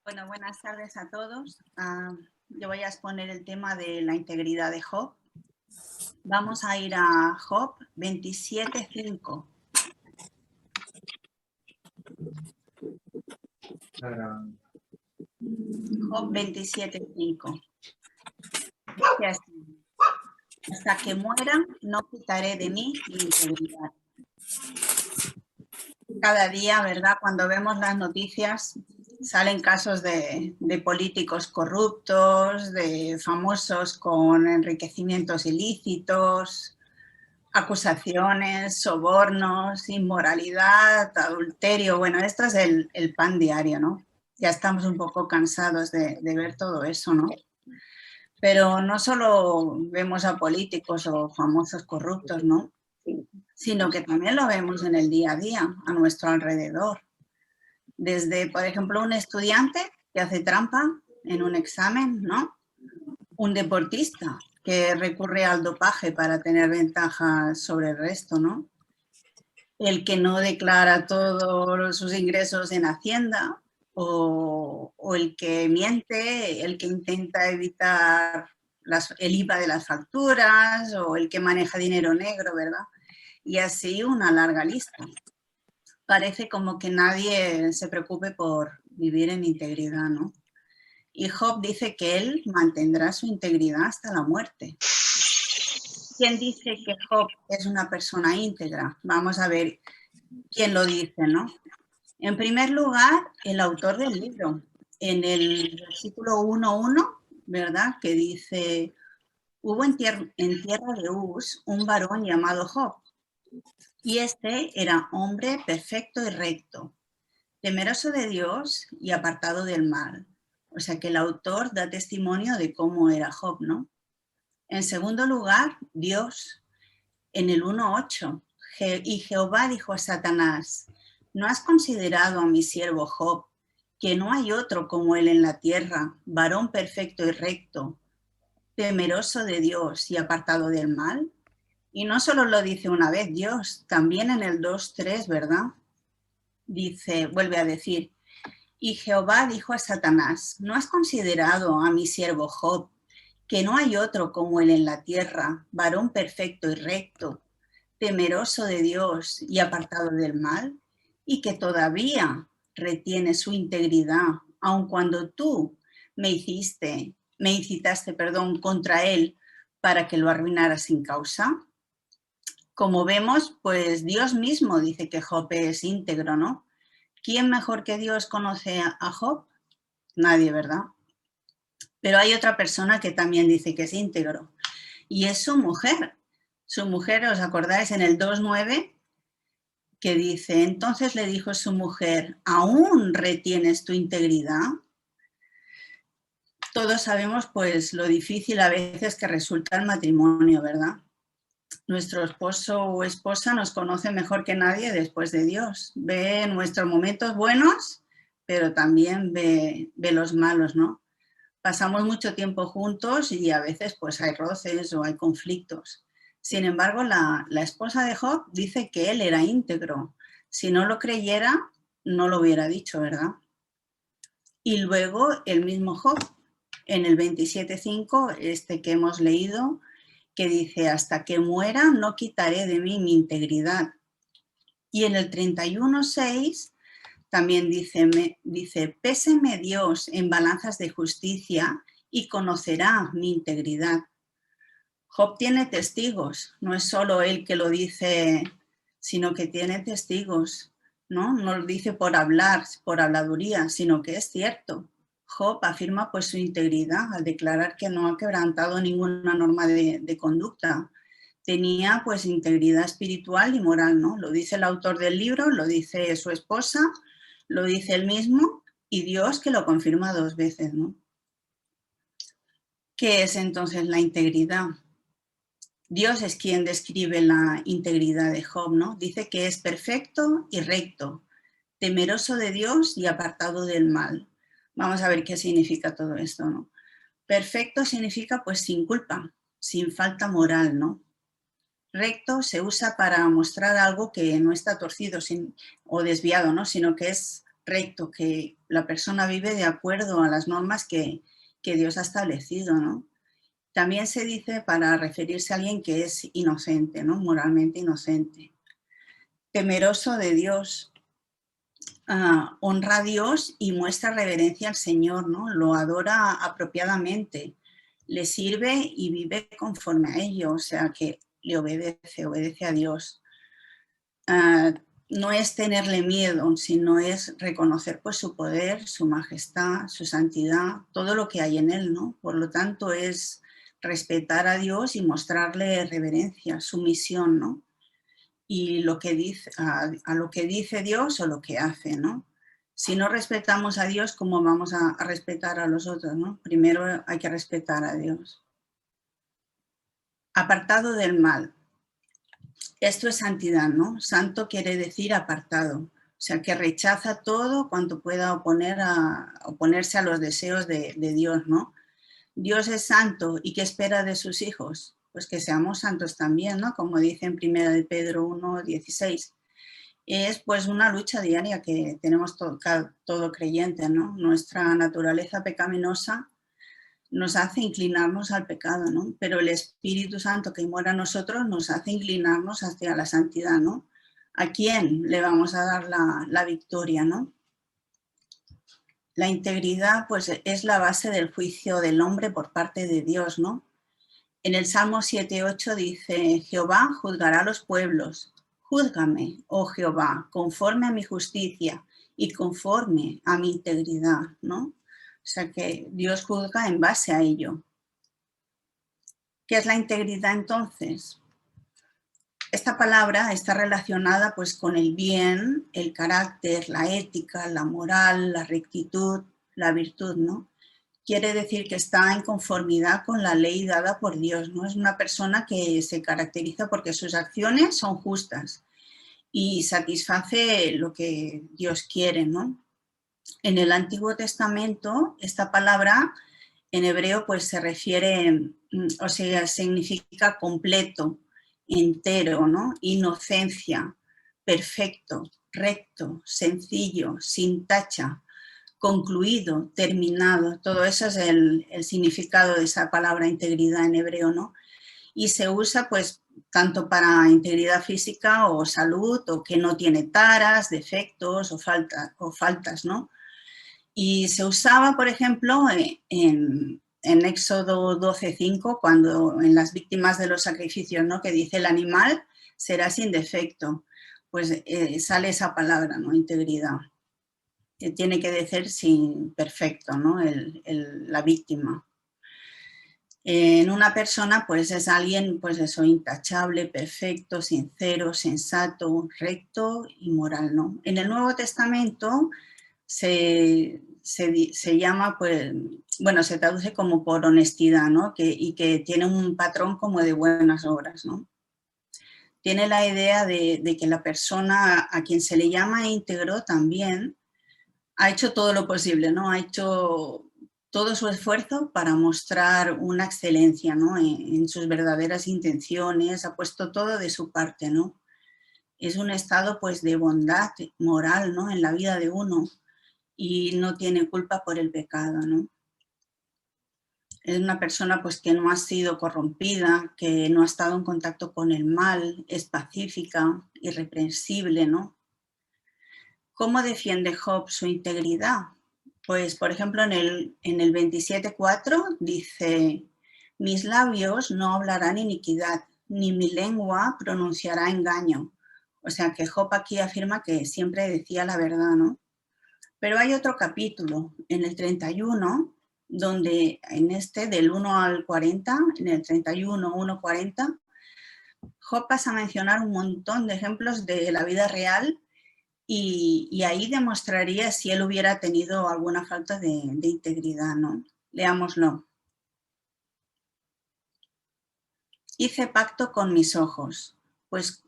Bueno, buenas tardes a todos. Yo voy a exponer el tema de la integridad de Job. Vamos a ir a Job 27.5. Job 27.5. Dice así: hasta que muera no quitaré de mí mi integridad. Cada día, ¿verdad? Cuando vemos las noticias salen casos de políticos corruptos, de famosos con enriquecimientos ilícitos, acusaciones, sobornos, inmoralidad, adulterio. Bueno, esto es el pan diario, ¿no? Ya estamos un poco cansados de ver todo eso, ¿no? Pero no solo vemos a políticos o famosos corruptos, ¿no? Sino que también lo vemos en el día a día, a nuestro alrededor. Desde, por ejemplo, un estudiante que hace trampa en un examen, ¿no? Un deportista que recurre al dopaje para tener ventajas sobre el resto, ¿no? El que no declara todos sus ingresos en Hacienda o el que miente, el que intenta evitar el IVA de las facturas o el que maneja dinero negro, ¿verdad? Y así una larga lista. Parece como que nadie se preocupe por vivir en integridad, ¿no? Y Job dice que él mantendrá su integridad hasta la muerte. ¿Quién dice que Job es una persona íntegra? Vamos a ver quién lo dice, ¿no? En primer lugar, el autor del libro, en el versículo 1.1, ¿verdad? Que dice: hubo en tierra de Uz un varón llamado Job, y este era hombre perfecto y recto, temeroso de Dios y apartado del mal. O sea que el autor da testimonio de cómo era Job, ¿no? En segundo lugar, Dios, en el 1.8, y Jehová dijo a Satanás: ¿no has considerado a mi siervo Job, que no hay otro como él en la tierra, varón perfecto y recto, temeroso de Dios y apartado del mal? Y no solo lo dice una vez Dios, también en el 2.3, ¿verdad? Dice, vuelve a decir: y Jehová dijo a Satanás: ¿no has considerado a mi siervo Job, que no hay otro como él en la tierra, varón perfecto y recto, temeroso de Dios y apartado del mal, y que todavía retiene su integridad, aun cuando tú me incitaste, contra él para que lo arruinara sin causa? Como vemos, pues Dios mismo dice que Job es íntegro, ¿no? ¿Quién mejor que Dios conoce a Job? Nadie, ¿verdad? Pero hay otra persona que también dice que es íntegro, y es su mujer. Su mujer, ¿os acordáis? En el 2.9, que dice: entonces le dijo su mujer: ¿aún retienes tu integridad? Todos sabemos pues lo difícil a veces que resulta el matrimonio, ¿verdad? Nuestro esposo o esposa nos conoce mejor que nadie después de Dios. Ve nuestros momentos buenos, pero también ve los malos, ¿no? Pasamos mucho tiempo juntos y a veces pues hay roces o hay conflictos. Sin embargo, la esposa de Job dice que él era íntegro. Si no lo creyera, no lo hubiera dicho, ¿verdad? Y luego el mismo Job, en el 27.5, que hemos leído, que dice: hasta que muera no quitaré de mí mi integridad. Y en el 31.6 también dice: péseme Dios en balanzas de justicia y conocerá mi integridad. Job tiene testigos, no es solo él que lo dice, sino que tiene testigos, ¿no? No lo dice por hablar, por habladuría, sino que es cierto. Job afirma pues su integridad al declarar que no ha quebrantado ninguna norma de conducta. Tenía pues integridad espiritual y moral, ¿no? Lo dice el autor del libro, lo dice su esposa, lo dice él mismo, y Dios, que lo confirma 2 veces, ¿no? ¿Qué es entonces la integridad? Dios es quien describe la integridad de Job, ¿no? Dice que es perfecto y recto, temeroso de Dios y apartado del mal. Vamos a ver qué significa todo esto, ¿no? Perfecto significa pues sin culpa, sin falta moral, ¿no? Recto se usa para mostrar algo que no está torcido o desviado, ¿no? Sino que es recto, que la persona vive de acuerdo a las normas que Dios ha establecido, ¿no? También se dice para referirse a alguien que es inocente, ¿no? Moralmente inocente. Temeroso de Dios, honra a Dios y muestra reverencia al Señor, ¿no? Lo adora apropiadamente, le sirve y vive conforme a ello, o sea que le obedece a Dios. No es tenerle miedo, sino es reconocer pues su poder, su majestad, su santidad, todo lo que hay en él, ¿no? Por lo tanto es respetar a Dios y mostrarle reverencia, sumisión, ¿no? Y lo que dice, a lo que dice Dios o lo que hace, ¿no? Si no respetamos a Dios, ¿cómo vamos a respetar a los otros, no? Primero hay que respetar a Dios. Apartado del mal. Esto es santidad, ¿no? Santo quiere decir apartado, o sea, que rechaza todo cuanto pueda oponerse a los deseos de Dios, ¿no? Dios es santo, ¿y qué espera de sus hijos? Pues que seamos santos también, ¿no? Como dice en 1 de Pedro 1:16. Es pues una lucha diaria que tenemos todo creyente, ¿no? Nuestra naturaleza pecaminosa nos hace inclinarnos al pecado, ¿no? Pero el Espíritu Santo que mora en nosotros nos hace inclinarnos hacia la santidad, ¿no? ¿A quién le vamos a dar la victoria, no? La integridad, pues, es la base del juicio del hombre por parte de Dios, ¿no? En el Salmo 7:8 dice, Jehová juzgará a los pueblos. Júzgame, oh Jehová, conforme a mi justicia y conforme a mi integridad, ¿no? O sea que Dios juzga en base a ello. ¿Qué es la integridad entonces? Esta palabra está relacionada pues con el bien, el carácter, la ética, la moral, la rectitud, la virtud, ¿no? Quiere decir que está en conformidad con la ley dada por Dios, ¿no? Es una persona que se caracteriza porque sus acciones son justas y satisface lo que Dios quiere, ¿no? En el Antiguo Testamento, esta palabra en hebreo pues se refiere, o sea, significa completo, entero, ¿no? Inocencia, perfecto, recto, sencillo, sin tacha, concluido, terminado. Todo eso es el significado de esa palabra integridad en hebreo, ¿no? Y se usa pues tanto para integridad física o salud, o que no tiene taras, defectos o faltas, ¿no? Y se usaba, por ejemplo, en Éxodo 12:5, cuando en las víctimas de los sacrificios, ¿no? Que dice el animal será sin defecto, pues sale esa palabra, ¿no? Integridad. Que tiene que ser sin perfecto, ¿no? La víctima. En una persona, pues es alguien, pues eso, intachable, perfecto, sincero, sensato, recto y moral, ¿no? En el Nuevo Testamento se llama, pues, bueno, se traduce como por honestidad, ¿no? Y que tiene un patrón como de buenas obras, ¿no? Tiene la idea de que la persona a quien se le llama íntegro también ha hecho todo lo posible, ¿no? Ha hecho todo su esfuerzo para mostrar una excelencia, ¿no? En sus verdaderas intenciones, ha puesto todo de su parte, ¿no? Es un estado, pues, de bondad moral, ¿no? En la vida de uno, y no tiene culpa por el pecado, ¿no? Es una persona pues que no ha sido corrompida, que no ha estado en contacto con el mal, es pacífica, irreprensible, ¿no? ¿Cómo defiende Job su integridad? Pues, por ejemplo, en el 27:4 dice, mis labios no hablarán iniquidad, ni mi lengua pronunciará engaño. O sea que Job aquí afirma que siempre decía la verdad, ¿no? Pero hay otro capítulo, en el 31, donde en este del 1 al 40, en el 31, 1:40, Job pasa a mencionar un montón de ejemplos de la vida real y ahí demostraría si él hubiera tenido alguna falta de integridad, ¿no? Leámoslo. Hice pacto con mis ojos, pues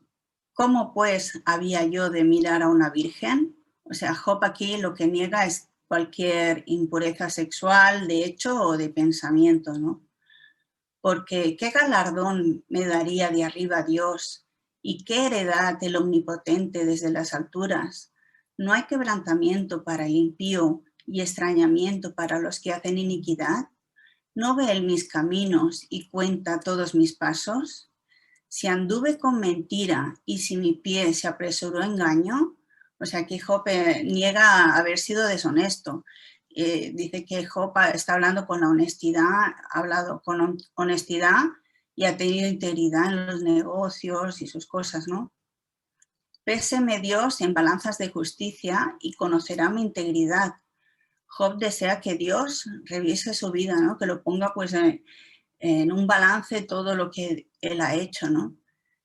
¿cómo pues había yo de mirar a una virgen? O sea, Job aquí lo que niega es cualquier impureza sexual, de hecho o de pensamiento, ¿no? Porque ¿qué galardón me daría de arriba Dios? ¿Y qué heredad el Omnipotente desde las alturas? ¿No hay quebrantamiento para el impío y extrañamiento para los que hacen iniquidad? ¿No ve él mis caminos y cuenta todos mis pasos? Si anduve con mentira y si mi pie se apresuró a engaño, o sea que Job niega haber sido deshonesto. Dice que Job está hablando con la honestidad, ha hablado con honestidad y ha tenido integridad en los negocios y sus cosas, ¿no? Péseme Dios en balanzas de justicia y conocerá mi integridad. Job desea que Dios revise su vida, ¿no? Que lo ponga pues en un balance todo lo que él ha hecho, ¿no?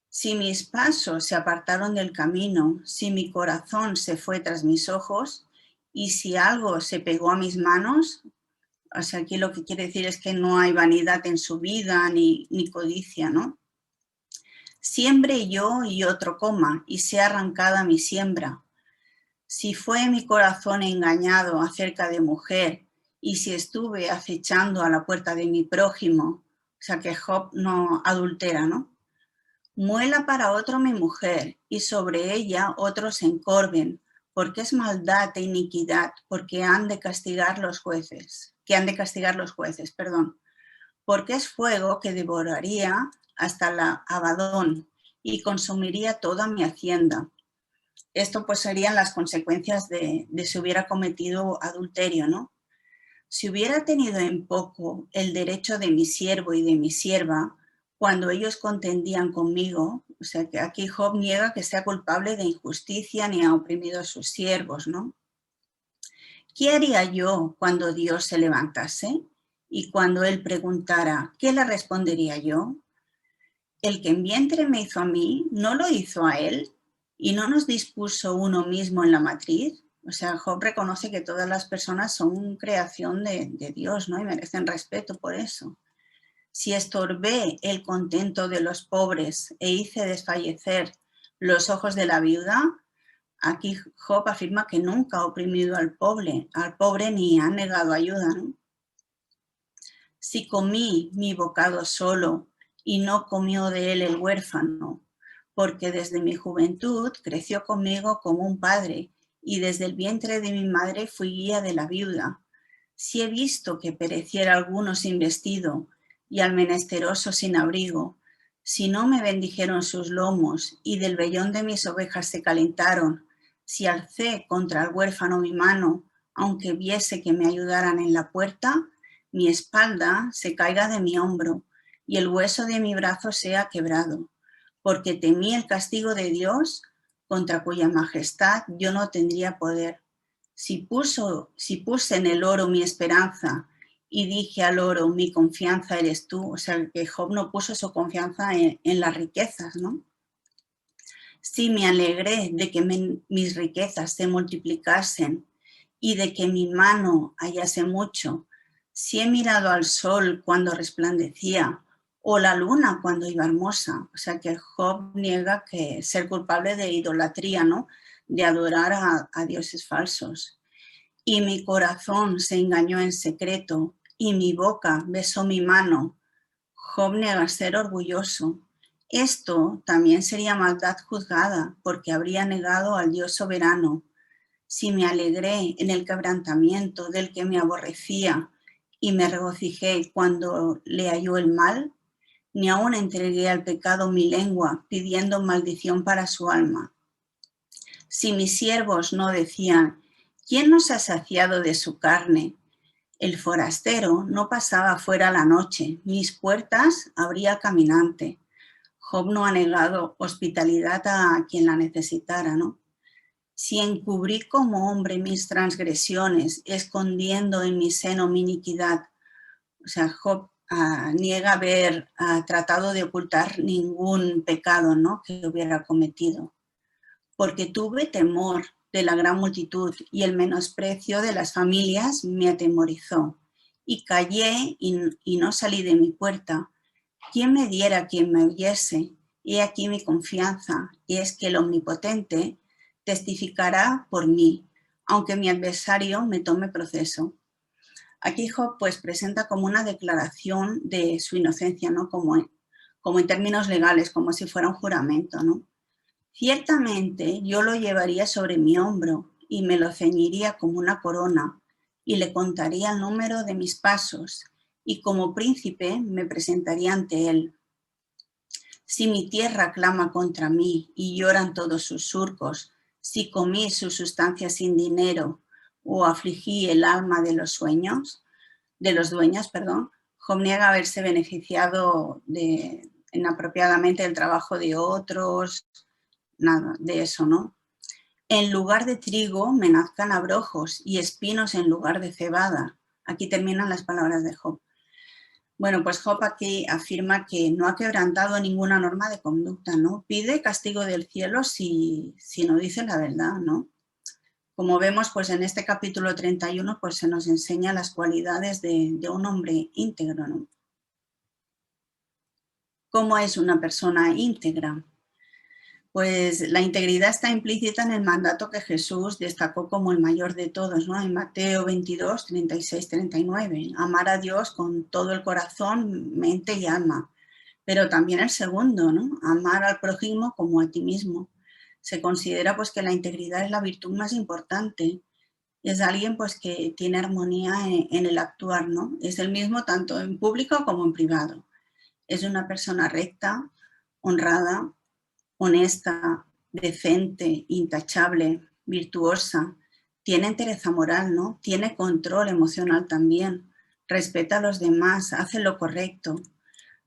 Si mis pasos se apartaron del camino, si mi corazón se fue tras mis ojos y si algo se pegó a mis manos, o sea, aquí lo que quiere decir es que no hay vanidad en su vida ni codicia, ¿no? Siembre yo y otro coma y sea arrancada mi siembra. Si fue mi corazón engañado acerca de mujer y si estuve acechando a la puerta de mi prójimo, o sea que Job no adultera, ¿no? Muela para otro mi mujer, y sobre ella otros se encorven, porque es maldad e iniquidad, porque han de castigar los jueces, perdón, porque es fuego que devoraría hasta la Abadón y consumiría toda mi hacienda. Esto pues serían las consecuencias de si hubiera cometido adulterio, ¿no? Si hubiera tenido en poco el derecho de mi siervo y de mi sierva, cuando ellos contendían conmigo, o sea que aquí Job niega que sea culpable de injusticia ni ha oprimido a sus siervos, ¿no? ¿Qué haría yo cuando Dios se levantase? Y cuando Él preguntara, ¿qué le respondería yo? El que en vientre me hizo a mí, ¿no lo hizo a Él? ¿Y no nos dispuso uno mismo en la matriz? O sea, Job reconoce que todas las personas son creación de Dios, ¿no? Y merecen respeto por eso. Si estorbé el contento de los pobres e hice desfallecer los ojos de la viuda, aquí Job afirma que nunca ha oprimido al pobre ni ha negado ayuda, ¿no? Si comí mi bocado solo y no comió de él el huérfano, porque desde mi juventud creció conmigo como un padre y desde el vientre de mi madre fui guía de la viuda. Si he visto que pereciera alguno sin vestido y al menesteroso sin abrigo, si no me bendijeron sus lomos y del vellón de mis ovejas se calentaron, si alcé contra el huérfano mi mano, aunque viese que me ayudaran en la puerta, mi espalda se caiga de mi hombro y el hueso de mi brazo sea quebrado, porque temí el castigo de Dios, contra cuya majestad yo no tendría poder. Si puse en el oro mi esperanza y dije al oro, mi confianza eres tú, o sea, que Job no puso su confianza en las riquezas, ¿no? Si me alegré de que mis riquezas se multiplicasen y de que mi mano hallase mucho, si he mirado al sol cuando resplandecía o la luna cuando iba hermosa, o sea que Job niega que ser culpable de idolatría, ¿no? De adorar a dioses falsos. Y mi corazón se engañó en secreto y mi boca besó mi mano. Job niega ser orgulloso. Esto también sería maldad juzgada, porque habría negado al Dios soberano. Si me alegré en el quebrantamiento del que me aborrecía y me regocijé cuando le halló el mal, ni aun entregué al pecado mi lengua, pidiendo maldición para su alma. Si mis siervos no decían, ¿quién nos ha saciado de su carne? El forastero no pasaba fuera la noche, mis puertas abría caminante. Job no ha negado hospitalidad a quien la necesitara, ¿no? Si encubrí como hombre mis transgresiones, escondiendo en mi seno mi iniquidad. O sea, Job niega haber tratado de ocultar ningún pecado, ¿no? Que hubiera cometido. Porque tuve temor de la gran multitud y el menosprecio de las familias me atemorizó. Y callé y no salí de mi puerta. ¿Quién me diera quien me oyese? He aquí mi confianza, y es que el Omnipotente testificará por mí, aunque mi adversario me tome proceso. Aquí Job pues presenta como una declaración de su inocencia, ¿no? Como en términos legales, como si fuera un juramento, ¿no? Ciertamente yo lo llevaría sobre mi hombro y me lo ceñiría como una corona y le contaría el número de mis pasos y como príncipe me presentaría ante él. Si mi tierra clama contra mí y lloran todos sus surcos, si comí su sustancia sin dinero o afligí el alma de los dueños, Job niega haberse beneficiado inapropiadamente del trabajo de otros, nada de eso, ¿no? En lugar de trigo me nazcan abrojos y espinos en lugar de cebada. Aquí terminan las palabras de Job. Bueno, pues Job aquí afirma que no ha quebrantado ninguna norma de conducta, ¿no? Pide castigo del cielo si no dice la verdad, ¿no? Como vemos, pues en este capítulo 31 pues se nos enseña las cualidades de un hombre íntegro, ¿no? ¿Cómo es una persona íntegra? Pues la integridad está implícita en el mandato que Jesús destacó como el mayor de todos, ¿no? En Mateo 22, 36, 39. Amar a Dios con todo el corazón, mente y alma. Pero también el segundo, ¿no? Amar al prójimo como a ti mismo. Se considera pues que la integridad es la virtud más importante. Es alguien pues que tiene armonía en el actuar, ¿no? Es el mismo tanto en público como en privado. Es una persona recta, honrada, honesta, decente, intachable, virtuosa, tiene entereza moral, ¿no? Tiene control emocional también, respeta a los demás, hace lo correcto,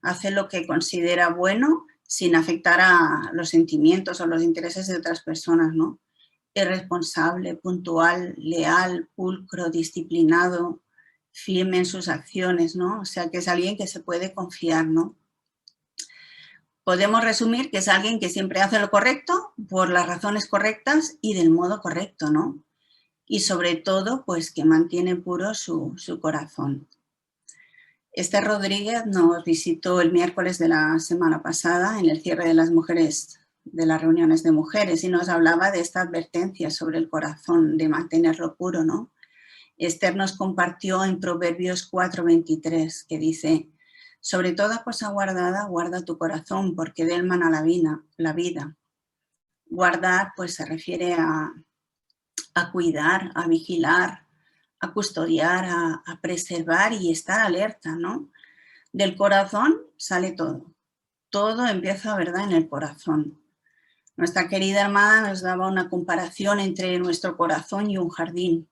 hace lo que considera bueno sin afectar a los sentimientos o los intereses de otras personas, ¿no? Es responsable, puntual, leal, pulcro, disciplinado, firme en sus acciones, ¿no? O sea, que es alguien que se puede confiar, ¿no? Podemos resumir que es alguien que siempre hace lo correcto por las razones correctas y del modo correcto, ¿no? Y sobre todo, pues que mantiene puro su corazón. Esther Rodríguez nos visitó el miércoles de la semana pasada en el cierre de las mujeres, de las reuniones de mujeres, y nos hablaba de esta advertencia sobre el corazón, de mantenerlo puro, ¿no? Esther nos compartió en Proverbios 4:23, que dice: sobre toda cosa guardada, guarda tu corazón, porque de él mana la vida. Guardar, pues se refiere a cuidar, a vigilar, a custodiar, a preservar y estar alerta, ¿no? Del corazón sale todo. Todo empieza, ¿verdad?, en el corazón. Nuestra querida hermana nos daba una comparación entre nuestro corazón y un jardín.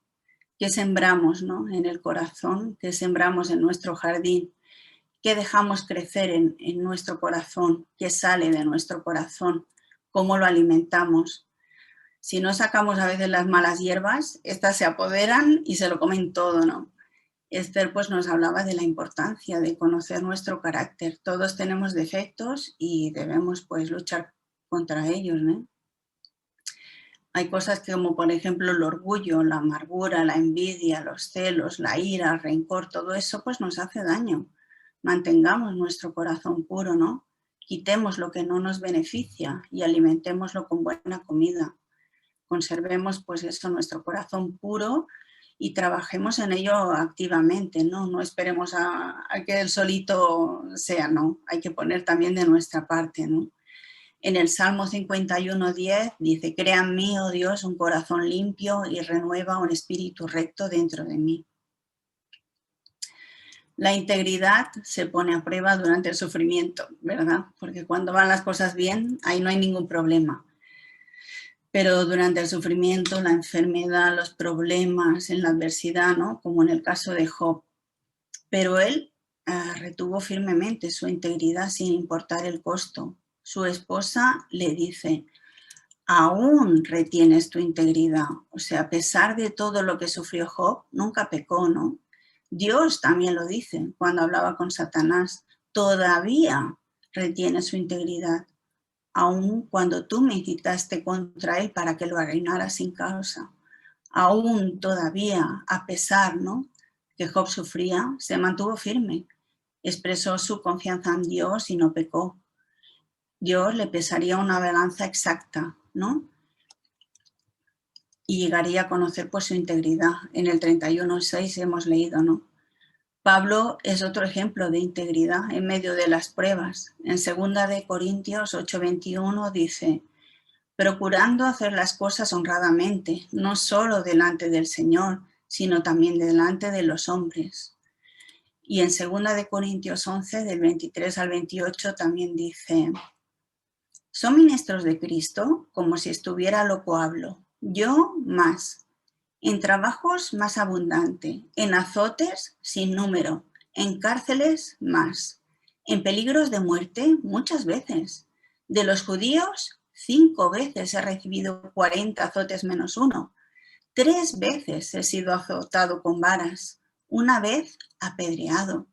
¿Qué sembramos, ¿no?, en el corazón? ¿Qué sembramos en nuestro jardín? ¿Qué dejamos crecer en nuestro corazón? ¿Qué sale de nuestro corazón? ¿Cómo lo alimentamos? Si no sacamos a veces las malas hierbas, estas se apoderan y se lo comen todo, ¿no? Esther pues nos hablaba de la importancia de conocer nuestro carácter. Todos tenemos defectos y debemos pues luchar contra ellos, ¿no? Hay cosas como por ejemplo el orgullo, la amargura, la envidia, los celos, la ira, el rencor, todo eso pues nos hace daño. Mantengamos nuestro corazón puro, ¿no? Quitemos lo que no nos beneficia y alimentémoslo con buena comida. Conservemos pues eso, nuestro corazón puro y trabajemos en ello activamente, ¿no? No esperemos a que el solito sea, ¿no? Hay que poner también de nuestra parte, ¿no? En el Salmo 51:10 dice: crea en mí, oh Dios, un corazón limpio y renueva un espíritu recto dentro de mí. La integridad se pone a prueba durante el sufrimiento, ¿verdad? Porque cuando van las cosas bien, ahí no hay ningún problema. Pero durante el sufrimiento, la enfermedad, los problemas, en la adversidad, ¿no?, como en el caso de Job. Pero él retuvo firmemente su integridad sin importar el costo. Su esposa le dice: aún retienes tu integridad. O sea, a pesar de todo lo que sufrió Job, nunca pecó, ¿no? Dios también lo dice cuando hablaba con Satanás: todavía retiene su integridad, aun cuando tú me incitaste contra él para que lo arruinara sin causa. Aún todavía, a pesar, ¿no?, que Job sufría, se mantuvo firme, expresó su confianza en Dios y no pecó. Dios le pesaría una balanza exacta, ¿no?, y llegaría a conocer pues su integridad. En el 31:6 hemos leído, ¿no? Pablo es otro ejemplo de integridad en medio de las pruebas. En 2 Corintios 8:21 dice: procurando hacer las cosas honradamente, no solo delante del Señor, sino también delante de los hombres. Y en 2 de Corintios 11, del 23 al 28, también dice: ¿son ministros de Cristo? Como si estuviera loco hablo. Yo más. En trabajos más abundante, en azotes sin número, en cárceles más, en peligros de muerte muchas veces. De los judíos, 5 veces he recibido 40 azotes menos 1. 3 veces he sido azotado con varas, 1 vez apedreado.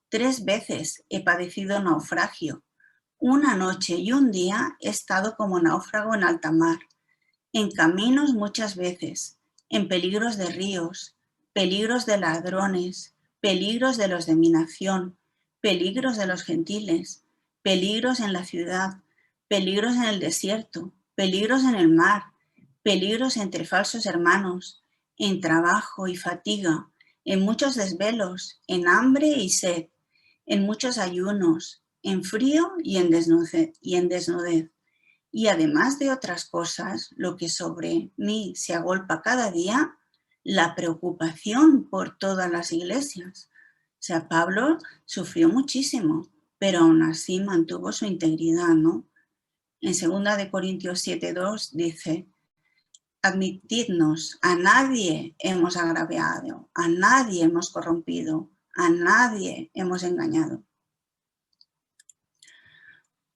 3 veces he padecido naufragio. 1 noche y 1 día he estado como náufrago en alta mar. En caminos muchas veces, en peligros de ríos, peligros de ladrones, peligros de los de mi nación, peligros de los gentiles, peligros en la ciudad, peligros en el desierto, peligros en el mar, peligros entre falsos hermanos, en trabajo y fatiga, en muchos desvelos, en hambre y sed, en muchos ayunos, en frío y en desnudez. Y además de otras cosas, lo que sobre mí se agolpa cada día, la preocupación por todas las iglesias. O sea, Pablo sufrió muchísimo, pero aún así mantuvo su integridad, ¿no? En 2 de Corintios 7:2 dice: admitidnos, a nadie hemos agraviado, a nadie hemos corrompido, a nadie hemos engañado.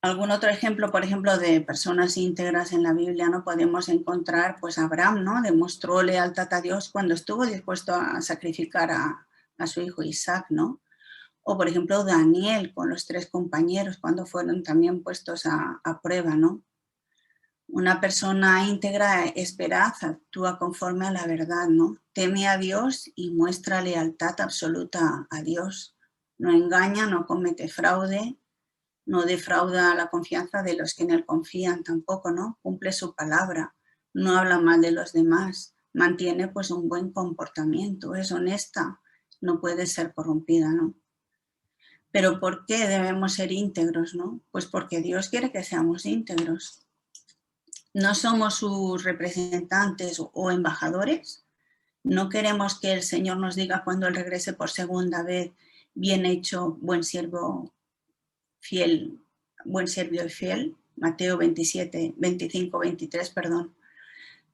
Algún otro ejemplo, por ejemplo, de personas íntegras en la Biblia, ¿no? Podemos encontrar, pues, Abraham, ¿no? Demostró lealtad a Dios cuando estuvo dispuesto a sacrificar a su hijo Isaac, ¿no? O, por ejemplo, Daniel con los 3 compañeros cuando fueron también puestos a prueba, ¿no? Una persona íntegra es veraz, actúa conforme a la verdad, ¿no? Teme a Dios y muestra lealtad absoluta a Dios. No engaña, no comete fraude, no defrauda la confianza de los que en él confían tampoco, ¿no? Cumple su palabra, no habla mal de los demás, mantiene pues un buen comportamiento, es honesta, no puede ser corrompida, ¿no? Pero ¿por qué debemos ser íntegros, no? Pues porque Dios quiere que seamos íntegros. No somos sus representantes o embajadores, no queremos que el Señor nos diga cuando Él regrese por segunda vez: bien hecho, buen siervo fiel, buen siervo y fiel, Mateo 27, 25, 23, perdón.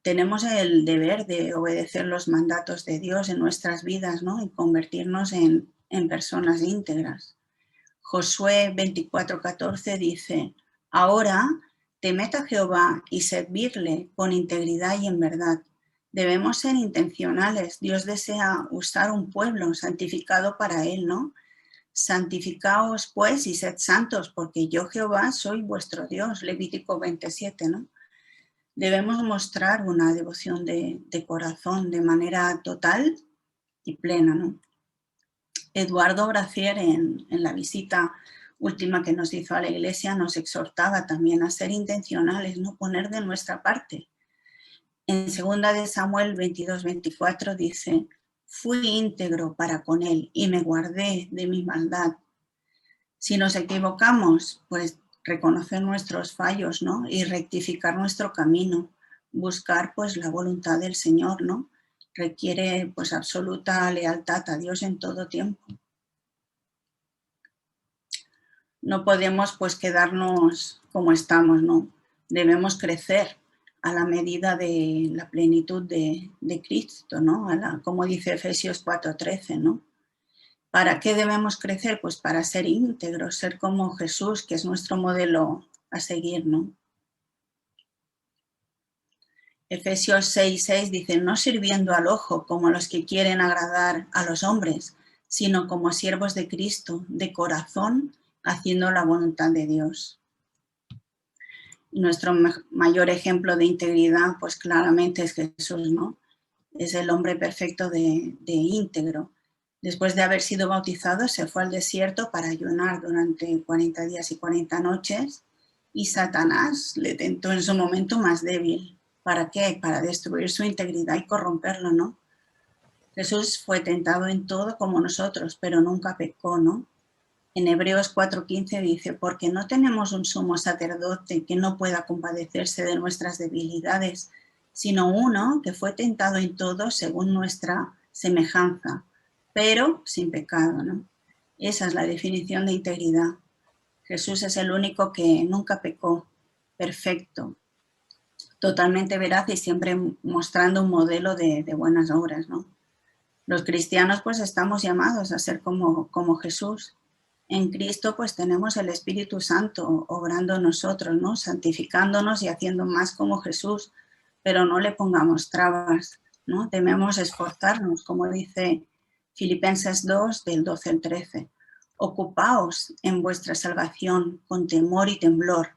Tenemos el deber de obedecer los mandatos de Dios en nuestras vidas, ¿no? Y convertirnos en personas íntegras. Josué 24, 14 dice: ahora temed a Jehová y servirle con integridad y en verdad. Debemos ser intencionales. Dios desea usar un pueblo santificado para Él, ¿no? Santificaos pues y sed santos, porque yo Jehová soy vuestro Dios. Levítico 27, ¿no? Debemos mostrar una devoción de corazón de manera total y plena, ¿no? Eduardo Bracier en la visita última que nos hizo a la iglesia nos exhortaba también a ser intencionales, no poner de nuestra parte. En 2 de Samuel 22, 24 dice: fui íntegro para con él y me guardé de mi maldad. Si nos equivocamos, pues reconocer nuestros fallos, ¿no? Y rectificar nuestro camino, buscar pues la voluntad del Señor, ¿no? Requiere pues absoluta lealtad a Dios en todo tiempo. No podemos pues quedarnos como estamos, ¿no? Debemos crecer a la medida de la plenitud de Cristo, ¿no? Como dice Efesios 4:13, ¿no? ¿Para qué debemos crecer? Pues para ser íntegros, ser como Jesús, que es nuestro modelo a seguir, ¿no? Efesios 6:6 dice: no sirviendo al ojo como los que quieren agradar a los hombres, sino como siervos de Cristo, de corazón, haciendo la voluntad de Dios. Nuestro mayor ejemplo de integridad, pues claramente es Jesús, ¿no? Es el hombre perfecto de íntegro. Después de haber sido bautizado, se fue al desierto para ayunar durante 40 días y 40 noches y Satanás le tentó en su momento más débil. ¿Para qué? Para destruir su integridad y corromperlo, ¿no? Jesús fue tentado en todo como nosotros, pero nunca pecó, ¿no? En Hebreos 4:15 dice, porque no tenemos un sumo sacerdote que no pueda compadecerse de nuestras debilidades, sino uno que fue tentado en todo según nuestra semejanza, pero sin pecado, ¿no? Esa es la definición de integridad. Jesús es el único que nunca pecó, perfecto, totalmente veraz y siempre mostrando un modelo de buenas obras, ¿no? Los cristianos pues estamos llamados a ser como Jesús. En Cristo pues tenemos el Espíritu Santo obrando en nosotros, ¿no? Santificándonos y haciendo más como Jesús, pero no le pongamos trabas, ¿no? Debemos esforzarnos, como dice Filipenses 2, del 12 al 13. Ocupaos en vuestra salvación con temor y temblor,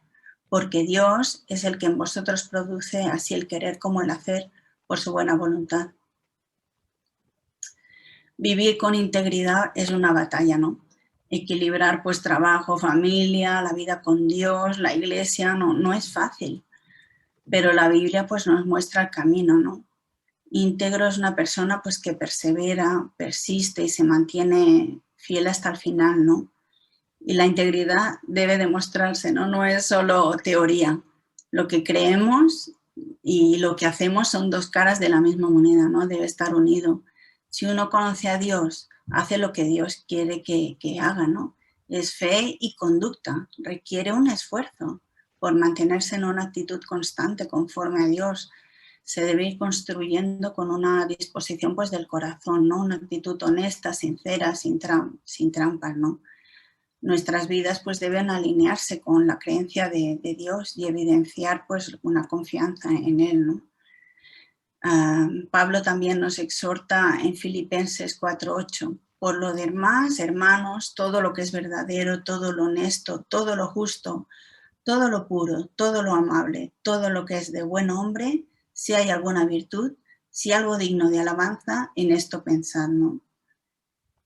porque Dios es el que en vosotros produce así el querer como el hacer por su buena voluntad. Vivir con integridad es una batalla, ¿no? Equilibrar pues trabajo, familia, la vida con Dios, la iglesia, no es fácil. Pero la Biblia pues nos muestra el camino, ¿no? Íntegro es una persona pues que persevera, persiste y se mantiene fiel hasta el final, ¿no? Y la integridad debe demostrarse, ¿no? No es solo teoría. Lo que creemos y lo que hacemos son dos caras de la misma moneda, ¿no? Debe estar unido. Si uno conoce a Dios, hace lo que Dios quiere que haga, ¿no? Es fe y conducta, requiere un esfuerzo por mantenerse en una actitud constante conforme a Dios. Se debe ir construyendo con una disposición pues del corazón, ¿no? Una actitud honesta, sincera, sin trampas, ¿no? Nuestras vidas pues deben alinearse con la creencia de Dios y evidenciar pues una confianza en Él, ¿no? Pablo también nos exhorta en Filipenses 4:8, por lo demás, hermanos, todo lo que es verdadero, todo lo honesto, todo lo justo, todo lo puro, todo lo amable, todo lo que es de buen hombre, si hay alguna virtud, si algo digno de alabanza, en esto pensad, ¿no?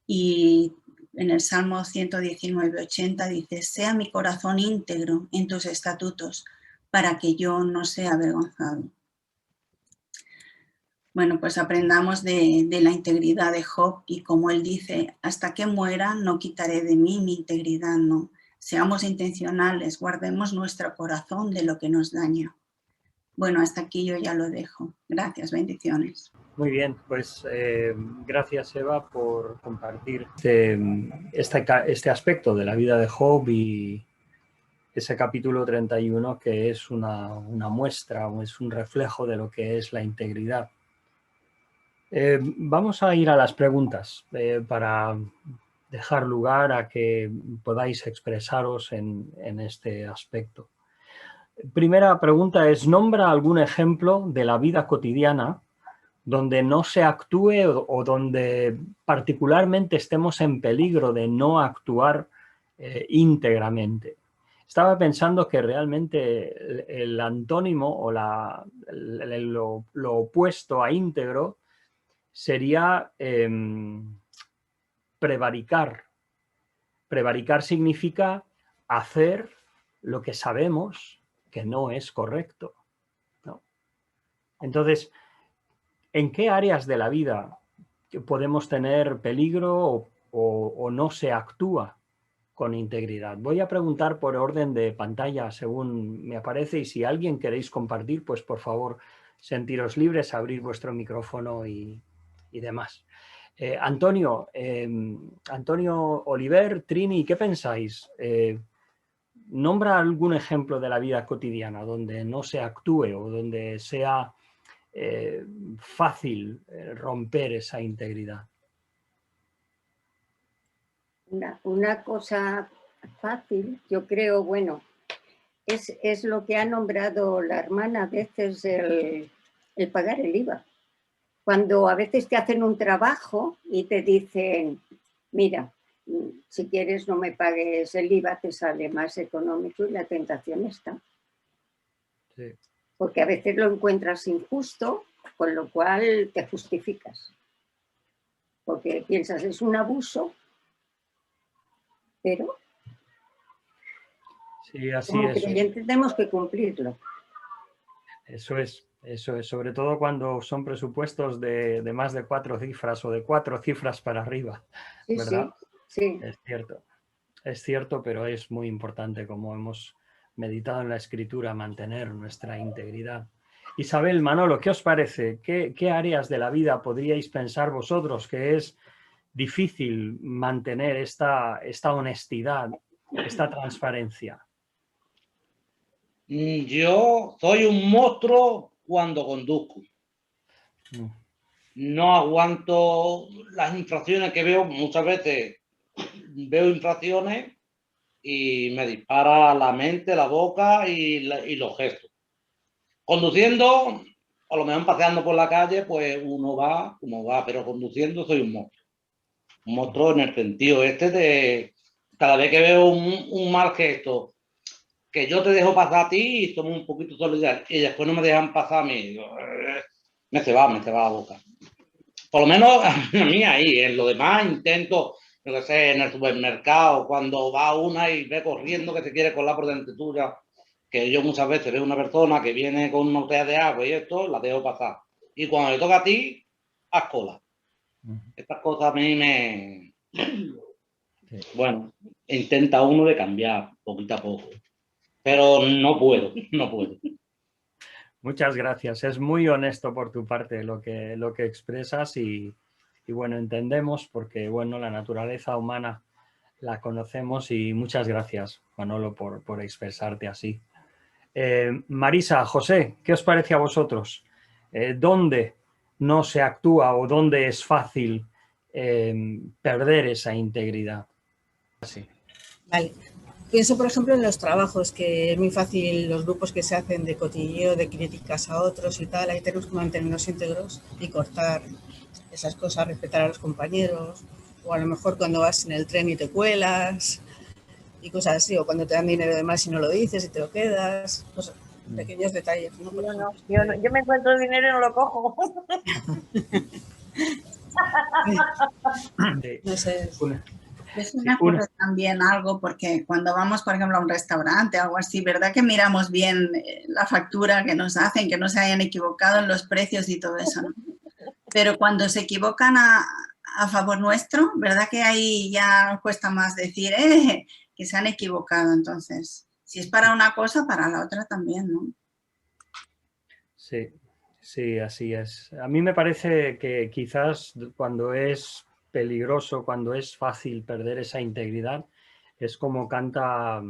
Y en el Salmo 119:80 dice, sea mi corazón íntegro en tus estatutos, para que yo no sea avergonzado. Bueno, pues aprendamos de la integridad de Job y como él dice, hasta que muera no quitaré de mí mi integridad, ¿no? Seamos intencionales, guardemos nuestro corazón de lo que nos daña. Bueno, hasta aquí yo ya lo dejo. Gracias, bendiciones. Muy bien, pues gracias Eva por compartir este aspecto de la vida de Job y ese capítulo 31 que es una muestra o es un reflejo de lo que es la integridad. Vamos a ir a las preguntas para dejar lugar a que podáis expresaros en este aspecto. Primera pregunta es, nombra algún ejemplo de la vida cotidiana donde no se actúe o donde particularmente estemos en peligro de no actuar íntegramente. Estaba pensando que realmente el antónimo o lo opuesto a íntegro sería prevaricar. Prevaricar significa hacer lo que sabemos que no es correcto, ¿no? Entonces, ¿en qué áreas de la vida podemos tener peligro o no se actúa con integridad? Voy a preguntar por orden de pantalla según me aparece y si alguien queréis compartir, pues por favor, sentiros libres, abrir vuestro micrófono y demás. Antonio Oliver, Trini, ¿qué pensáis? Nombra algún ejemplo de la vida cotidiana donde no se actúe o donde sea fácil romper esa integridad. Una cosa fácil, yo creo, bueno, es lo que ha nombrado la hermana a veces el pagar el IVA. Cuando a veces te hacen un trabajo y te dicen, mira, si quieres no me pagues el IVA, te sale más económico y la tentación está. Sí. Porque a veces lo encuentras injusto, con lo cual te justificas. Porque piensas, es un abuso, pero sí, así como es. creyentes tenemos que cumplirlo. Eso es, sobre todo cuando son presupuestos de más de 4 cifras o de 4 cifras para arriba, Sí, ¿verdad? Sí, sí. Es cierto. Es cierto, pero es muy importante, como hemos meditado en la Escritura, mantener nuestra integridad. Isabel, Manolo, ¿qué os parece? ¿Qué áreas de la vida podríais pensar vosotros que es difícil mantener esta honestidad, esta transparencia? Yo soy un monstruo cuando conduzco. No aguanto las infracciones que veo. Muchas veces veo infracciones y me dispara la mente, la boca y los gestos. Conduciendo, o lo mejor paseando por la calle, pues uno va como va, pero conduciendo soy un monstruo. Un monstruo en el sentido este de cada vez que veo un mal gesto, que yo te dejo pasar a ti y somos un poquito solidarios y después no me dejan pasar a mí. Me se va la boca. Por lo menos a mí ahí, en lo demás intento, yo que sé, en el supermercado, cuando va una y ve corriendo que se quiere colar por delante tuya, que yo muchas veces veo una persona que viene con una botella de agua y esto, la dejo pasar. Y cuando le toca a ti, haz cola. Estas cosas a mí me... Bueno, intenta uno de cambiar poquito a poco. Pero no puedo. Muchas gracias. Es muy honesto por tu parte lo que expresas y bueno, entendemos porque, bueno, la naturaleza humana la conocemos y muchas gracias, Manolo, por expresarte así. Marisa, José, ¿qué os parece a vosotros? ¿Dónde no se actúa o dónde es fácil perder esa integridad? Sí. Vale. Pienso, por ejemplo, en los trabajos, que es muy fácil los grupos que se hacen de cotilleo, de críticas a otros y tal. Ahí tenemos que mantenernos íntegros y cortar esas cosas, respetar a los compañeros, o a lo mejor cuando vas en el tren y te cuelas y cosas así, o cuando te dan dinero de más y no lo dices y te lo quedas, cosas, pequeños detalles, ¿no? Yo me encuentro dinero y no lo cojo. No sé. Eso me ocurre también algo, porque cuando vamos, por ejemplo, a un restaurante o algo así, ¿verdad que miramos bien la factura que nos hacen, que no se hayan equivocado en los precios y todo eso, ¿no? Pero cuando se equivocan a favor nuestro, ¿verdad que ahí ya cuesta más decir que se han equivocado? Entonces, si es para una cosa, para la otra también, ¿no? Sí, sí, así es. A mí me parece que quizás cuando es peligroso, cuando es fácil perder esa integridad, es como canta,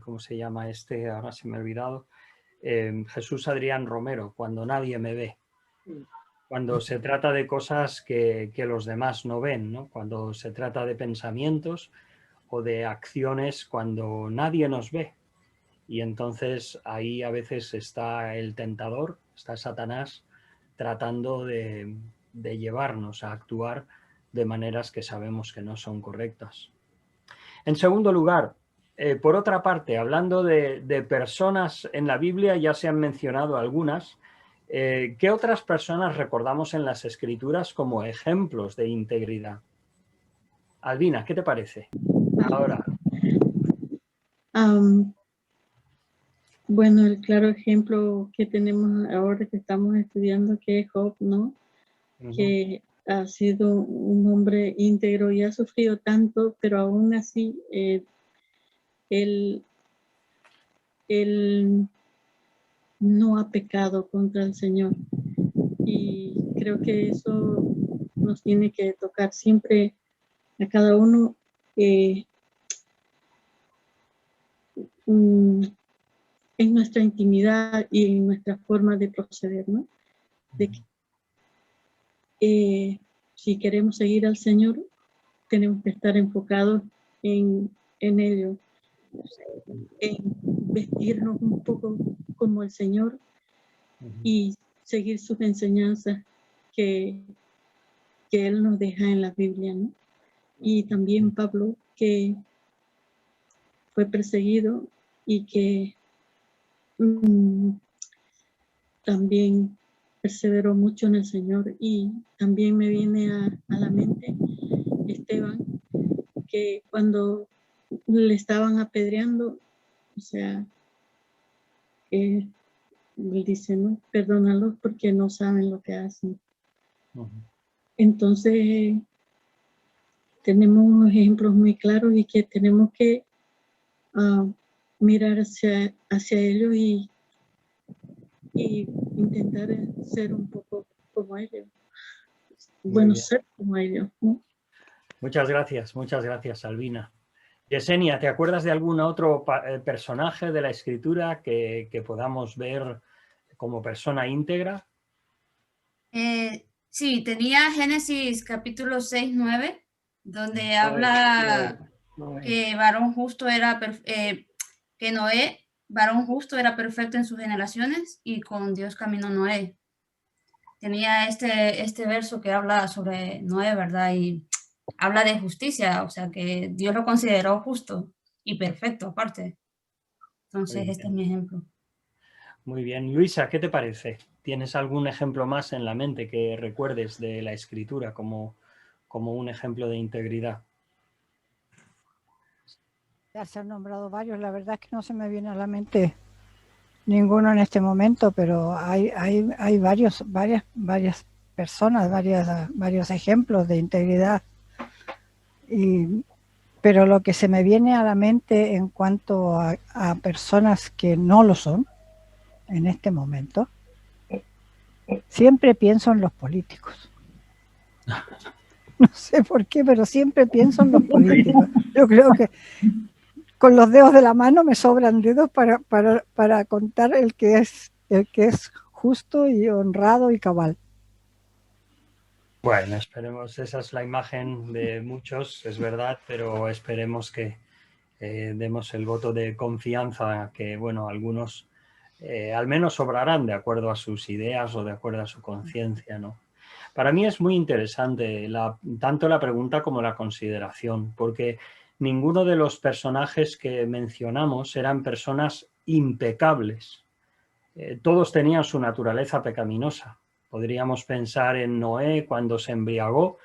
¿cómo se llama este? Ahora se me ha olvidado. Jesús Adrián Romero, cuando nadie me ve. Cuando se trata de cosas que los demás no ven, ¿no? Cuando se trata de pensamientos o de acciones cuando nadie nos ve. Y entonces ahí a veces está el tentador, está Satanás, tratando de llevarnos a actuar de maneras que sabemos que no son correctas. En segundo lugar, por otra parte, hablando de personas en la Biblia, ya se han mencionado algunas. ¿Qué otras personas recordamos en las Escrituras como ejemplos de integridad? Albina, ¿qué te parece? Ahora. Bueno, el claro ejemplo que tenemos ahora que estamos estudiando, que es Job, ¿no? Que ha sido un hombre íntegro y ha sufrido tanto, pero aún así él no ha pecado contra el Señor. Y creo que eso nos tiene que tocar siempre a cada uno en nuestra intimidad y en nuestra forma de proceder, ¿no? De que si queremos seguir al Señor, tenemos que estar enfocados en ello, en vestirnos un poco como el Señor y seguir sus enseñanzas que Él nos deja en la Biblia, ¿no? Y también Pablo, que fue perseguido y que también perseveró mucho en el Señor. Y también me viene a la mente Esteban, que cuando le estaban apedreando, o sea, él dice, no, perdónalos porque no saben lo que hacen. Entonces, tenemos ejemplos muy claros y que tenemos que mirar hacia ellos y intentar ser un poco como ellos. Bueno, ser como ellos, ¿no? Muchas gracias, Albina. Yesenia, ¿te acuerdas de algún otro personaje de la Escritura que podamos ver como persona íntegra? Sí, tenía Génesis capítulo 6, 9, donde habla que varón justo era que Noé, varón justo, era perfecto en sus generaciones y con Dios caminó Noé. Tenía este verso que habla sobre Noé, ¿verdad? Y habla de justicia, o sea que Dios lo consideró justo y perfecto aparte. Entonces, este es mi ejemplo. Muy bien. Luisa, ¿qué te parece? ¿Tienes algún ejemplo más en la mente que recuerdes de la Escritura como un ejemplo de integridad? Ya se han nombrado varios, la verdad es que no se me viene a la mente ninguno en este momento, pero hay varias personas, varios ejemplos de integridad. Pero lo que se me viene a la mente en cuanto a personas que no lo son en este momento, siempre pienso en los políticos. No sé por qué, pero siempre pienso en los políticos. Yo creo que con los dedos de la mano me sobran dedos para contar el que es justo y honrado y cabal. Bueno, esperemos, esa es la imagen de muchos, es verdad, pero esperemos que demos el voto de confianza que, bueno, algunos al menos obrarán de acuerdo a sus ideas o de acuerdo a su conciencia, ¿no? Para mí es muy interesante tanto la pregunta como la consideración, porque ninguno de los personajes que mencionamos eran personas impecables. Todos tenían su naturaleza pecaminosa. Podríamos pensar en Noé cuando se embriagó,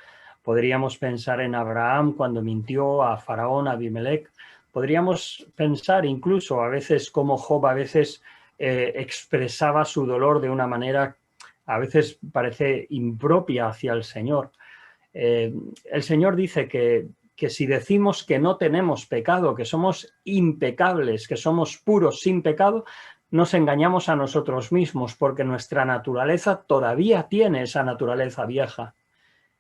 podríamos pensar en Abraham cuando mintió a Faraón, a Abimelech, podríamos pensar incluso a veces como Job a veces expresaba su dolor de una manera a veces parece impropia hacia el Señor. El Señor dice que si decimos que no tenemos pecado, que somos impecables, que somos puros sin pecado, nos engañamos a nosotros mismos porque nuestra naturaleza todavía tiene esa naturaleza vieja.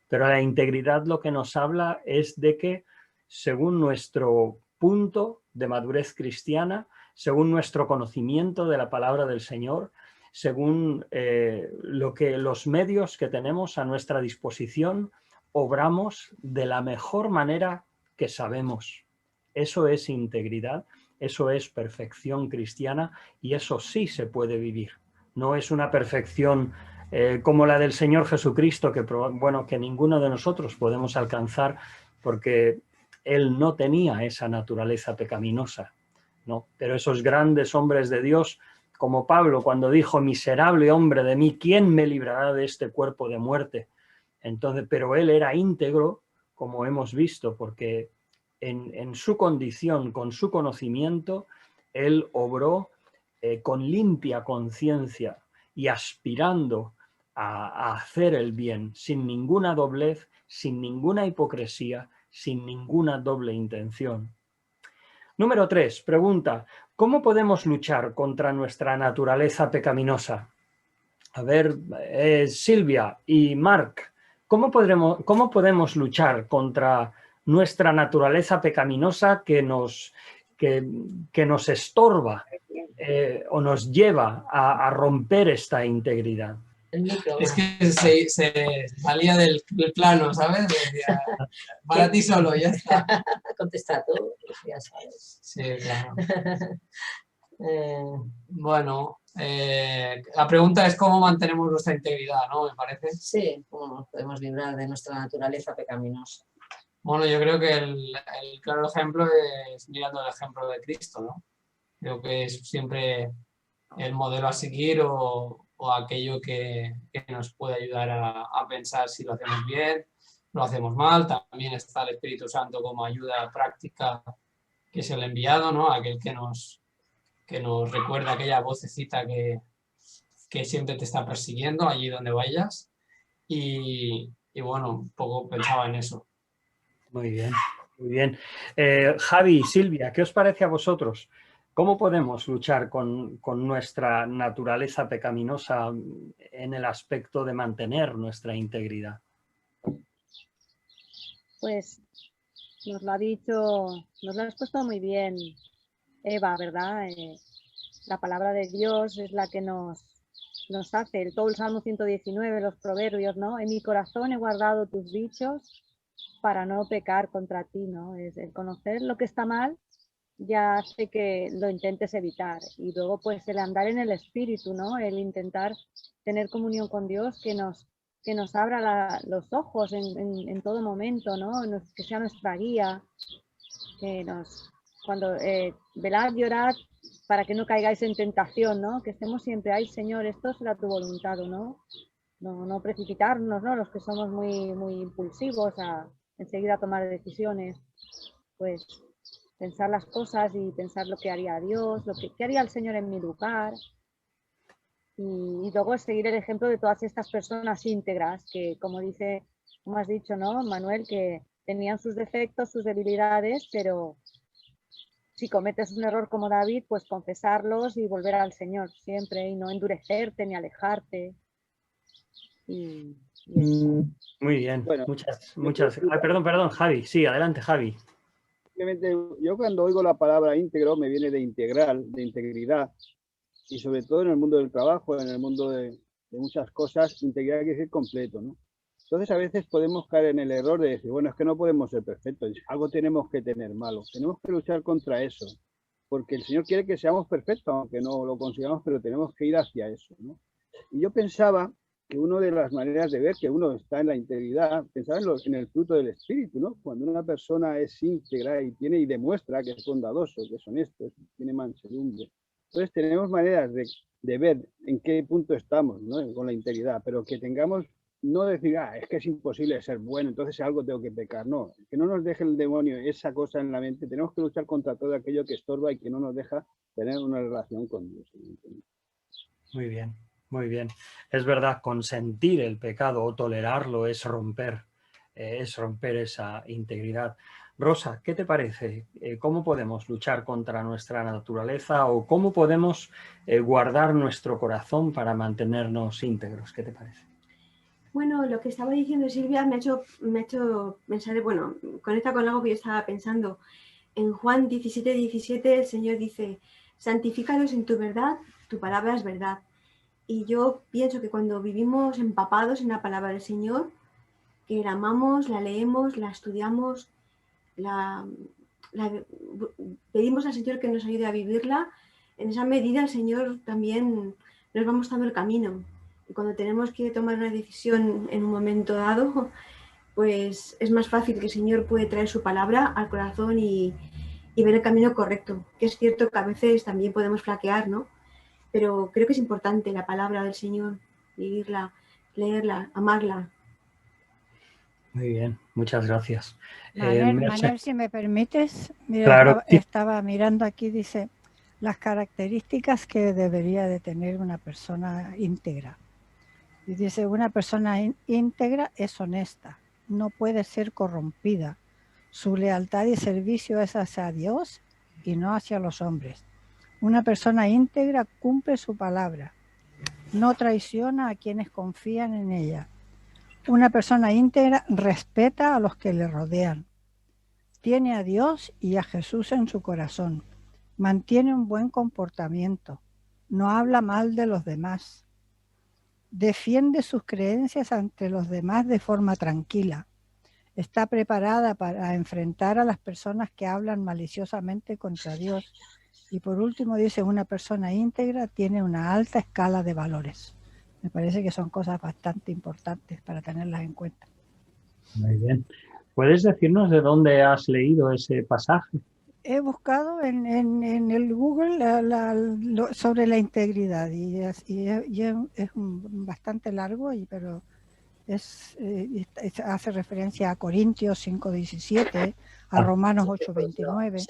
Pero la integridad lo que nos habla es de que según nuestro punto de madurez cristiana, según nuestro conocimiento de la palabra del Señor, según los medios que tenemos a nuestra disposición, obramos de la mejor manera que sabemos. Eso es integridad, eso es perfección cristiana y eso sí se puede vivir. No es una perfección como la del Señor Jesucristo, que ninguno de nosotros podemos alcanzar porque Él no tenía esa naturaleza pecaminosa, ¿no? Pero esos grandes hombres de Dios, como Pablo, cuando dijo, miserable hombre de mí, ¿quién me librará de este cuerpo de muerte? Entonces, pero él era íntegro, como hemos visto, porque en su condición, con su conocimiento, él obró con limpia conciencia y aspirando a hacer el bien, sin ninguna doblez, sin ninguna hipocresía, sin ninguna doble intención. Número 3, pregunta, ¿cómo podemos luchar contra nuestra naturaleza pecaminosa? A ver, Silvia y Marc, ¿cómo podemos luchar contra nuestra naturaleza pecaminosa que nos estorba o nos lleva a romper esta integridad? Es que se salía del plano, ¿sabes? Decía, para ti solo, ya está. Contesta tú, ya sabes. Sí, claro. Bueno, la pregunta es cómo mantenemos nuestra integridad, ¿no? Me parece. Sí, cómo podemos librar de nuestra naturaleza pecaminosa. Bueno, yo creo que el claro ejemplo es mirando el ejemplo de Cristo, ¿no? Creo que es siempre el modelo a seguir o aquello que nos puede ayudar a pensar si lo hacemos bien, lo hacemos mal. También está el Espíritu Santo como ayuda práctica, que es el enviado, ¿no? Aquel que nos recuerda aquella vocecita que siempre te está persiguiendo allí donde vayas. Y bueno, un poco pensaba en eso. Muy bien, muy bien. Javi, Silvia, ¿qué os parece a vosotros? ¿Cómo podemos luchar con nuestra naturaleza pecaminosa en el aspecto de mantener nuestra integridad? Pues nos lo ha dicho, nos lo has puesto muy bien, Eva, ¿verdad? La palabra de Dios es la que nos hace, todo el Salmo 119, los proverbios, ¿no? En mi corazón he guardado tus dichos para no pecar contra ti, ¿no? Es el conocer lo que está mal ya hace que lo intentes evitar. Y luego pues el andar en el espíritu, ¿no? El intentar tener comunión con Dios que nos abra los ojos en todo momento, ¿no? Que sea nuestra guía, que cuando velad y orad para que no caigáis en tentación, ¿no? Que estemos siempre, ay Señor, esto será tu voluntad, ¿no? No precipitarnos, ¿no? Los que somos muy, muy impulsivos a enseguida tomar decisiones, pues pensar las cosas y pensar lo que haría Dios, qué haría el Señor en mi lugar. Y luego seguir el ejemplo de todas estas personas íntegras que, como has dicho, ¿no, Manuel? Que tenían sus defectos, sus debilidades, pero si cometes un error como David, pues confesarlos y volver al Señor siempre y no endurecerte ni alejarte. Muy bien, bueno, muchas. Perdón, Javi. Sí, adelante, Javi. Simplemente yo cuando oigo la palabra íntegro me viene de integral, de integridad, y sobre todo en el mundo del trabajo, en el mundo de muchas cosas, integridad quiere decir completo, ¿no? Entonces a veces podemos caer en el error de decir, bueno, es que no podemos ser perfectos, algo tenemos que tener malo, tenemos que luchar contra eso, porque el Señor quiere que seamos perfectos, aunque no lo consigamos, pero tenemos que ir hacia eso, ¿no? Y yo pensaba que una de las maneras de ver que uno está en la integridad, pensaba en el fruto del Espíritu, ¿no? Cuando una persona es íntegra y demuestra que es bondadoso, que es honesto, que tiene mansedumbre. Entonces tenemos maneras de ver en qué punto estamos, ¿no? Con la integridad, pero que tengamos, no decir, es que es imposible ser bueno, entonces algo tengo que pecar. No, que no nos deje el demonio esa cosa en la mente. Tenemos que luchar contra todo aquello que estorba y que no nos deja tener una relación con Dios. Muy bien. Muy bien. Es verdad, consentir el pecado o tolerarlo es romper esa integridad. Rosa, ¿qué te parece? ¿Cómo podemos luchar contra nuestra naturaleza o cómo podemos guardar nuestro corazón para mantenernos íntegros? ¿Qué te parece? Bueno, lo que estaba diciendo Silvia me ha hecho pensar, bueno, conecta con algo que yo estaba pensando. En Juan 17:17 el Señor dice, santifícalos en tu verdad, tu palabra es verdad. Y yo pienso que cuando vivimos empapados en la palabra del Señor, que la amamos, la leemos, la estudiamos, pedimos al Señor que nos ayude a vivirla, en esa medida el Señor también nos va mostrando el camino. Y cuando tenemos que tomar una decisión en un momento dado, pues es más fácil que el Señor puede traer su palabra al corazón y ver el camino correcto. Que es cierto que a veces también podemos flaquear, ¿no? Pero creo que es importante la palabra del Señor, vivirla, leerla, amarla. Muy bien, muchas gracias. Manuel, si me permites, mira, claro, estaba mirando aquí, dice, las características que debería de tener una persona íntegra. Y dice, una persona íntegra es honesta, no puede ser corrompida. Su lealtad y servicio es hacia Dios y no hacia los hombres. Una persona íntegra cumple su palabra, no traiciona a quienes confían en ella. Una persona íntegra respeta a los que le rodean. Tiene a Dios y a Jesús en su corazón. Mantiene un buen comportamiento. No habla mal de los demás. Defiende sus creencias ante los demás de forma tranquila. Está preparada para enfrentar a las personas que hablan maliciosamente contra Dios. Y por último dice, una persona íntegra tiene una alta escala de valores. Me parece que son cosas bastante importantes para tenerlas en cuenta. Muy bien. ¿Puedes decirnos de dónde has leído ese pasaje? He buscado en el Google sobre la integridad y es bastante largo, pero hace referencia a Corintios 5:17, a Romanos 8:29.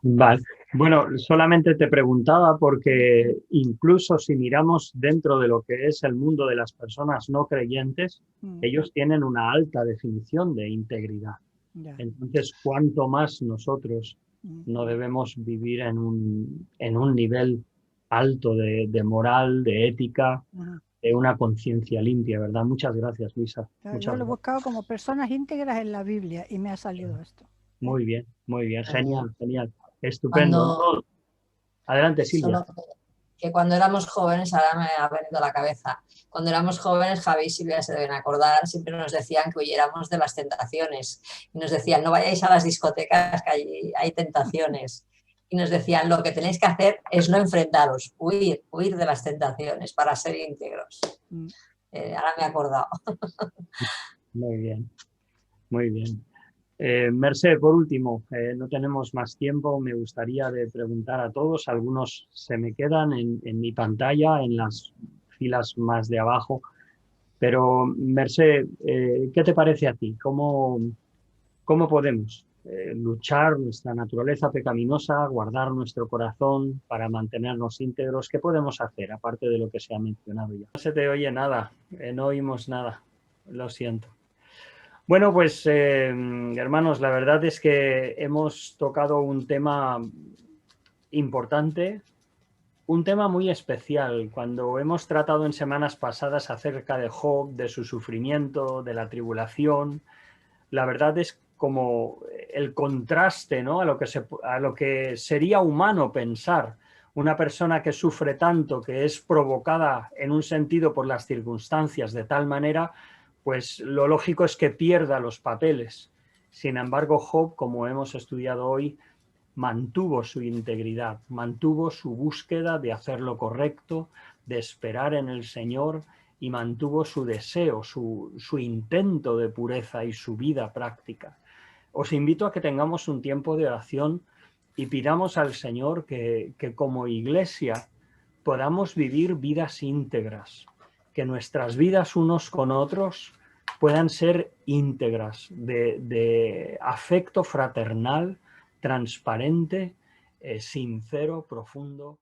Vale. Bueno, solamente te preguntaba porque incluso si miramos dentro de lo que es el mundo de las personas no creyentes, ellos tienen una alta definición de integridad. Entonces, cuanto más nosotros no debemos vivir en un nivel alto de moral, de ética, de una conciencia limpia, ¿verdad? Muchas gracias, Luisa. Claro, Muchas yo lo he gracias. buscado como personas íntegras en la Biblia y me ha salido esto. Muy bien, genial, genial. Estupendo. Cuando, No, adelante, Silvia. solo que cuando éramos jóvenes, ahora me ha venido a la cabeza, cuando éramos jóvenes, Javi y Silvia se deben acordar, siempre nos decían que huyéramos de las tentaciones. Y nos decían, no vayáis a las discotecas, que allí hay tentaciones. Y nos decían, lo que tenéis que hacer es no enfrentaros, huir de las tentaciones para ser íntegros. Ahora me he acordado. Muy bien, muy bien. Merced, por último, no tenemos más tiempo, me gustaría de preguntar a todos, algunos se me quedan en mi pantalla, en las filas más de abajo, pero Merced, ¿qué te parece a ti? ¿Cómo podemos luchar nuestra naturaleza pecaminosa, guardar nuestro corazón para mantenernos íntegros? ¿Qué podemos hacer, aparte de lo que se ha mencionado ya? No se te oye nada, no oímos nada, lo siento. Bueno, pues hermanos, la verdad es que hemos tocado un tema importante, un tema muy especial. Cuando hemos tratado en semanas pasadas acerca de Job, de su sufrimiento, de la tribulación, la verdad es como el contraste, ¿no? a lo que sería humano pensar. Una persona que sufre tanto, que es provocada en un sentido por las circunstancias de tal manera, pues lo lógico es que pierda los papeles. Sin embargo, Job, como hemos estudiado hoy, mantuvo su integridad, mantuvo su búsqueda de hacer lo correcto, de esperar en el Señor, y mantuvo su deseo, su intento de pureza y su vida práctica. Os invito a que tengamos un tiempo de oración y pidamos al Señor que como iglesia podamos vivir vidas íntegras, que nuestras vidas unos con otros puedan ser íntegras, de afecto fraternal, transparente, sincero, profundo.